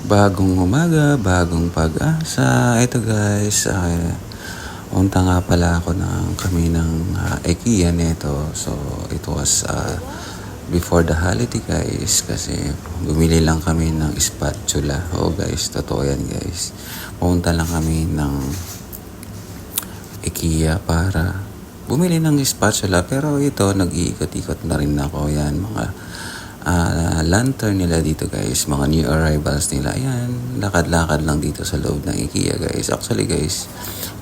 Bagong umaga, bagong pag-asa. Ito guys, unta nga pala ako ng kami ng IKEA nito. So, it was before the holiday guys kasi bumili lang kami ng spatula. Oh guys, totoo yan guys. Pumunta lang kami ng IKEA para bumili ng spatula. Pero ito, nag-iikot-ikot na rin ako. Yan, mga lantern nila dito guys, mga new arrivals nila. Ayan, lakad-lakad lang dito sa loob ng IKEA guys. Actually guys,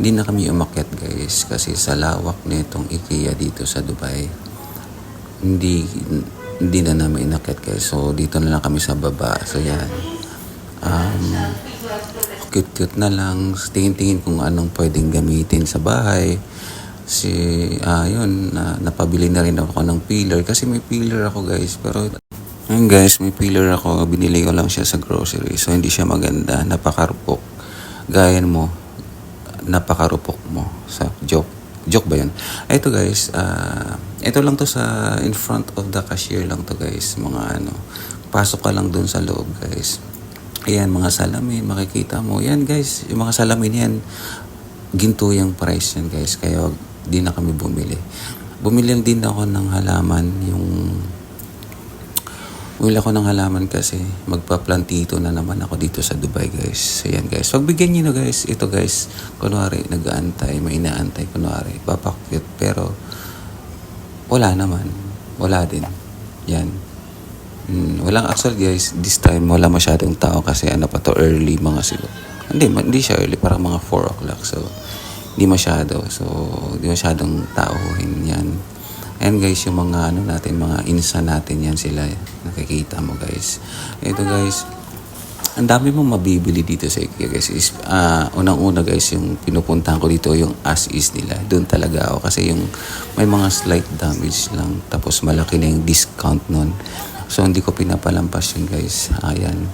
hindi na kami umakyat guys kasi sa lawak nitong IKEA dito sa Dubai, hindi na namin inakyat guys. So dito na lang kami sa baba. So yan, cute-cute na lang, tingin-tingin kung anong pwedeng gamitin sa bahay. Yun, napabili na rin ako ng pillar kasi may pillar ako guys. Pero ayun guys, may pillar ako, binili ko lang siya sa grocery. So hindi siya maganda, napakarupok. Gayan mo, napakarupok mo. Sa joke ba yun? Ito guys, ito lang to sa in front of the cashier lang to guys. Mga pasok ka lang dun sa loob guys. Ayan, mga salamin, makikita mo. Yan guys, yung mga salamin yan, ginto yung price yan guys. Kaya di na kami bumili. Bumili din ako ng halaman, bumili ako ng halaman kasi magpa-plantito na naman ako dito sa Dubai guys. Ayan guys, pagbigyan nyo na guys. Ito guys, kunwari nag-aantay, may inaantay kunwari, papakyut. Pero wala naman, wala din. Yan. Walang actual guys, this time wala masyadong tao kasi pa to, early mga siguro. Hindi siya early, parang mga 4 o'clock. So, hindi masyadong tauhin yan. And guys, yung mga natin, mga insa natin yan sila. Nakikita mo guys. Ito guys, ang dami mong mabibili dito sa IKEA guys. Unang-una guys, yung pinupuntahan ko dito, yung as is nila. Doon talaga ako kasi yung may mga slight damage lang. Tapos malaki na yung discount nun. So, hindi ko pinapalampas yun guys. Ayan.